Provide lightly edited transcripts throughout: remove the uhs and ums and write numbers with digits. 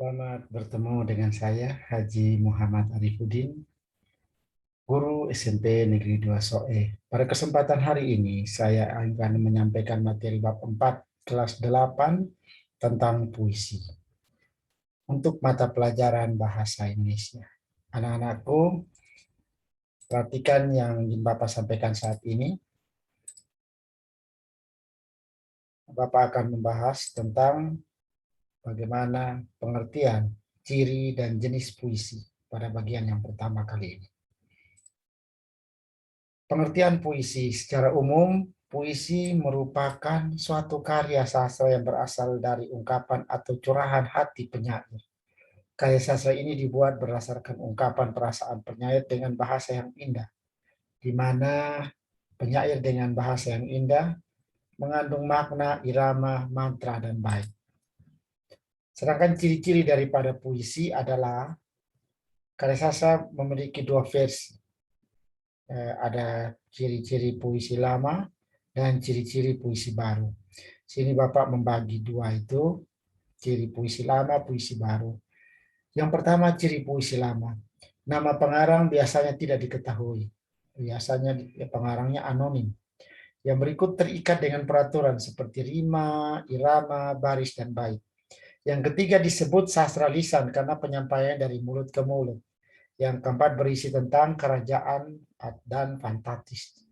Selamat bertemu dengan saya, Haji Muhammad Arifuddin, guru SMP Negeri 2 Soe. Pada kesempatan hari ini, saya akan menyampaikan materi bab 4 kelas 8 tentang puisi untuk mata pelajaran bahasa Indonesia. Anak-anakku, perhatikan yang ingin Bapak sampaikan saat ini. Bapak akan membahas tentang bagaimana pengertian, ciri, dan jenis puisi pada bagian yang pertama kali ini. Pengertian puisi secara umum, puisi merupakan suatu karya sastra yang berasal dari ungkapan atau curahan hati penyair. Karya sastra ini dibuat berdasarkan ungkapan perasaan penyair dengan bahasa yang indah, di mana penyair dengan bahasa yang indah mengandung makna, irama, mantra, dan bait. Sedangkan ciri-ciri daripada puisi adalah karya sastra memiliki dua versi. Ada ciri-ciri puisi lama dan ciri-ciri puisi baru. Sini Bapak membagi dua itu, ciri puisi lama, puisi baru. Yang pertama ciri puisi lama. Nama pengarang biasanya tidak diketahui. Biasanya pengarangnya anonim. Yang berikut terikat dengan peraturan seperti rima, irama, baris, dan bait. Yang ketiga disebut sastra lisan karena penyampaian dari mulut ke mulut. Yang keempat berisi tentang kerajaan dan fantastis.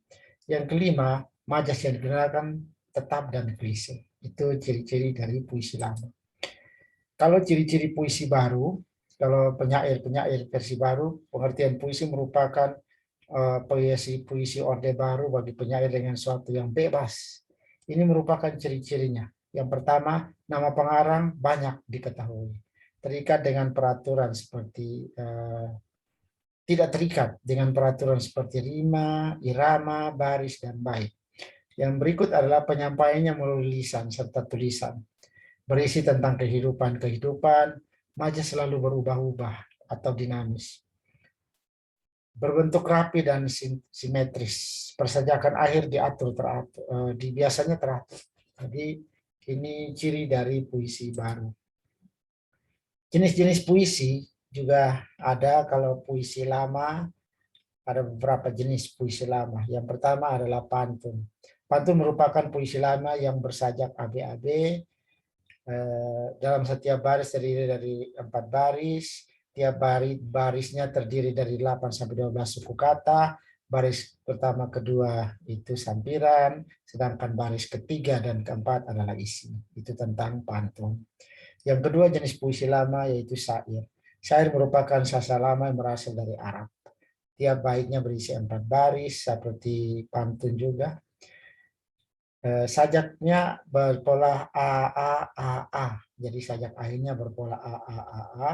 Yang kelima, majas yang digunakan tetap dan klise. Itu ciri-ciri dari puisi lama. Kalau ciri-ciri puisi baru, kalau penyair-penyair versi baru, pengertian puisi merupakan puisi orde baru bagi penyair dengan suatu yang bebas. Ini merupakan ciri-cirinya. Yang pertama, nama pengarang banyak diketahui. Terikat dengan peraturan seperti tidak terikat dengan peraturan seperti rima, irama, baris, dan bait. Yang berikut adalah penyampaiannya melalui lisan serta tulisan. Berisi tentang kehidupan-kehidupan, majas selalu berubah-ubah atau dinamis. Berbentuk rapi dan simetris. Persajakan akhir diatur teratur, biasanya teratur. Jadi ini ciri dari puisi baru. Jenis-jenis puisi juga ada. Kalau puisi lama, ada beberapa jenis puisi lama. Yang pertama adalah pantun. Pantun merupakan puisi lama yang bersajak AB-AB. Dalam setiap baris terdiri dari 4 baris. Tiap barisnya terdiri dari 8 sampai 12 suku kata. Baris pertama, kedua itu sampiran, sedangkan baris ketiga dan keempat adalah isi. Itu tentang pantun. Yang kedua jenis puisi lama yaitu syair. Syair merupakan sastra lama yang berasal dari Arab. Tiap baitnya berisi 4 baris seperti pantun juga. Sajaknya berpola A A A A. Jadi sajak akhirnya berpola A A A A.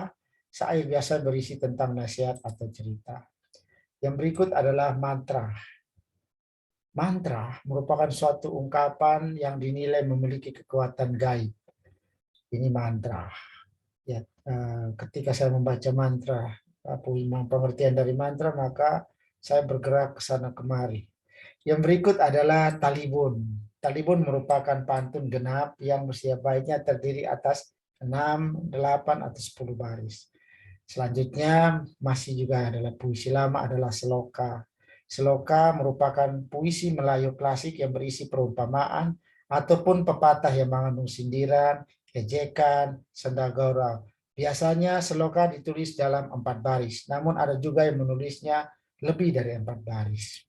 Syair biasa berisi tentang nasihat atau cerita. Yang berikut adalah mantra. Mantra merupakan suatu ungkapan yang dinilai memiliki kekuatan gaib. Ini mantra. Ya, ketika saya membaca mantra, pengertian dari mantra, maka saya bergerak ke sana kemari. Yang berikut adalah talibun. Talibun merupakan pantun genap yang usia baitnya terdiri atas 6, 8, atau 10 baris. Selanjutnya masih juga adalah puisi lama adalah seloka. Seloka merupakan puisi Melayu klasik yang berisi perumpamaan ataupun pepatah yang mengandung sindiran, ejekan, senda gurau. Biasanya seloka ditulis dalam 4 baris, namun ada juga yang menulisnya lebih dari 4 baris.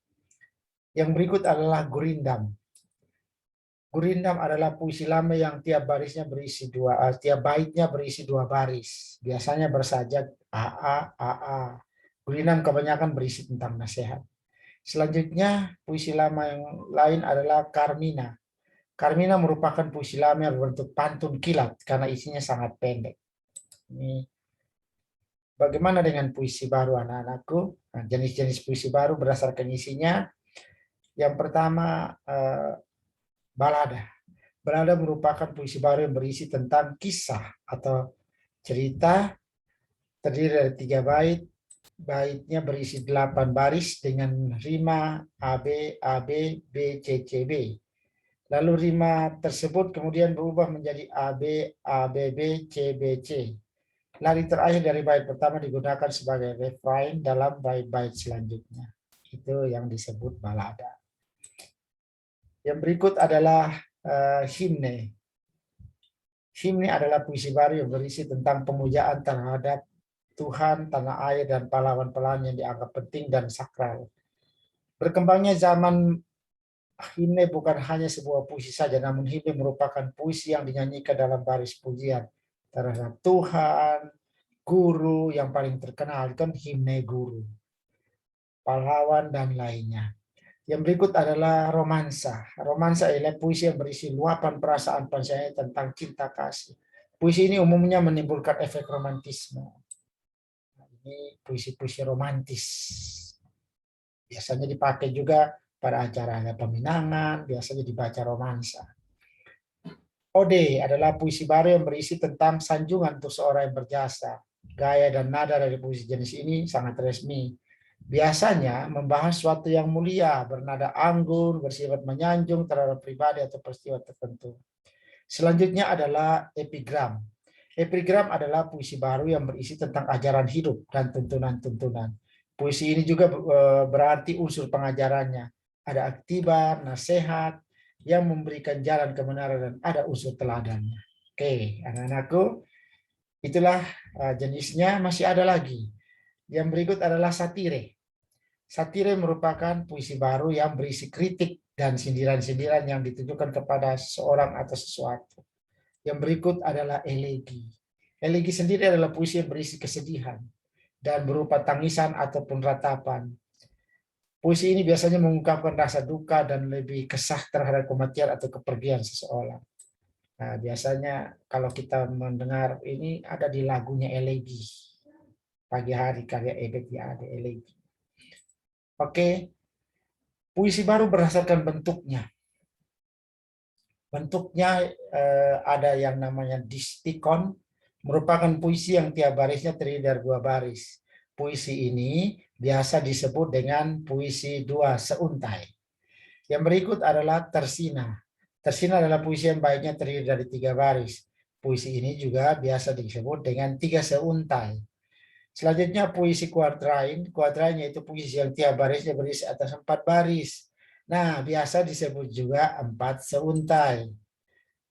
Yang berikut adalah gurindam. Gurindam adalah puisi lama yang tiap baitnya berisi 2 baris. Biasanya bersajak AA, AA. Gurindam kebanyakan berisi tentang nasihat. Selanjutnya, puisi lama yang lain adalah Karmina. Karmina merupakan puisi lama yang berbentuk pantun kilat karena isinya sangat pendek. Ini bagaimana dengan puisi baru anak-anakku? Nah, jenis-jenis puisi baru berdasarkan isinya. Yang pertama, balada. Balada merupakan puisi baru yang berisi tentang kisah atau cerita, terdiri dari 3 bait. Baitnya berisi 8 baris dengan rima AB, AB, B, C, C, B. Lalu rima tersebut kemudian berubah menjadi AB, AB, B, C, B, C. Lari terakhir dari bait pertama digunakan sebagai refrain dalam bait-bait selanjutnya. Itu yang disebut balada. Yang berikut adalah himne. Himne adalah puisi baru yang berisi tentang pemujaan terhadap Tuhan, tanah air, dan pahlawan-pahlawan yang dianggap penting dan sakral. Berkembangnya zaman, himne bukan hanya sebuah puisi saja, namun himne merupakan puisi yang dinyanyikan dalam baris pujian terhadap Tuhan, guru yang paling terkenal kan himne guru, pahlawan, dan lainnya. Yang berikut adalah romansa. Romansa adalah puisi yang berisi luapan perasaan penyair tentang cinta kasih. Puisi ini umumnya menimbulkan efek romantisme. Ini puisi-puisi romantis. Biasanya dipakai juga pada acara peminangan, biasanya dibaca romansa. Ode adalah puisi baru yang berisi tentang sanjungan untuk seorang yang berjasa. Gaya dan nada dari puisi jenis ini sangat resmi. Biasanya membahas suatu yang mulia, bernada anggun, bersifat menyanjung terhadap pribadi atau peristiwa tertentu. Selanjutnya adalah epigram. Epigram adalah puisi baru yang berisi tentang ajaran hidup dan tuntunan-tuntunan. Puisi ini juga berarti unsur pengajarannya. Ada aktibar, nasihat, yang memberikan jalan kebenaran, dan ada unsur teladannya. Oke, anak-anakku, itulah jenisnya. Masih ada lagi. Yang berikut adalah satire. Satire merupakan puisi baru yang berisi kritik dan sindiran-sindiran yang ditujukan kepada seseorang atau sesuatu. Yang berikut adalah elegi. Elegi sendiri adalah puisi yang berisi kesedihan dan berupa tangisan ataupun ratapan. Puisi ini biasanya mengungkapkan rasa duka dan lebih kesah terhadap kematian atau kepergian seseorang. Nah, biasanya kalau kita mendengar ini ada di lagunya elegi. Pagi hari karya Ebek ya ada elegi. Oke, puisi baru berdasarkan bentuknya. Bentuknya ada yang namanya distikon, merupakan puisi yang tiap barisnya terdiri dari 2 baris. Puisi ini biasa disebut dengan puisi 2 seuntai. Yang berikut adalah tersina. Tersina adalah puisi yang baiknya terdiri dari 3 baris. Puisi ini juga biasa disebut dengan 3 seuntai. Selanjutnya puisi kuatrain. Kuatrain yaitu puisi yang tiap barisnya berisi atas 4 baris. Nah, biasa disebut juga 4 seuntai.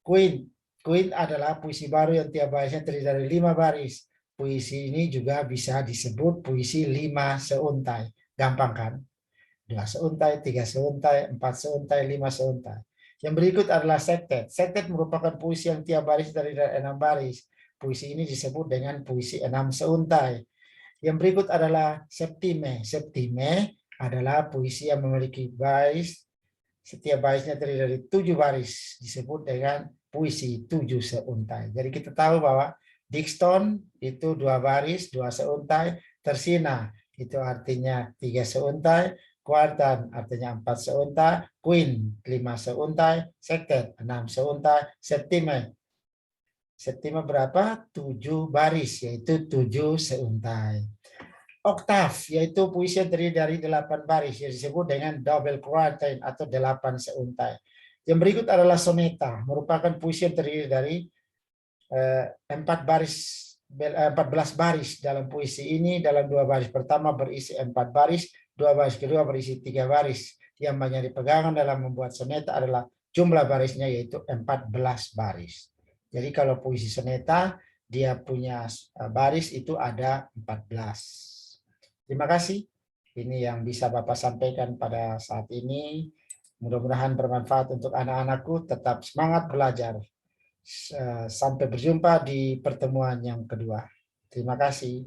Queen. Queen adalah puisi baru yang tiap barisnya terdiri dari 5 baris. Puisi ini juga bisa disebut puisi 5 seuntai. Gampang kan? 2 seuntai, 3 seuntai, 4 seuntai, 5 seuntai. Yang berikut adalah sektet. Sektet merupakan puisi yang tiap baris terdiri dari 6 baris. Puisi ini disebut dengan puisi 6 seuntai. Yang berikut adalah septime. Septime adalah puisi yang memiliki baris, setiap barisnya terdiri dari 7 baris, disebut dengan puisi 7 seuntai. Jadi kita tahu bahwa dikston itu 2 baris, 2 seuntai, tersina itu artinya 3 seuntai, kuartan artinya 4 seuntai, queen 5 seuntai, sektet 6 seuntai, septime. Septime berapa? 7 baris, yaitu 7 seuntai. Oktav, yaitu puisi yang terdiri dari 8 baris yang disebut dengan double quartine atau 8 seuntai. Yang berikut adalah soneta, merupakan puisi yang terdiri dari 14 baris dalam puisi ini. Dalam 2 baris pertama berisi 4 baris, 2 baris kedua berisi 3 baris. Yang banyak dipegangan dalam membuat soneta adalah jumlah barisnya, yaitu 14 baris. Jadi kalau puisi soneta, dia punya baris itu ada 14. Terima kasih. Ini yang bisa Bapak sampaikan pada saat ini. Mudah-mudahan bermanfaat untuk anak-anakku. Tetap semangat belajar. Sampai berjumpa di pertemuan yang kedua. Terima kasih.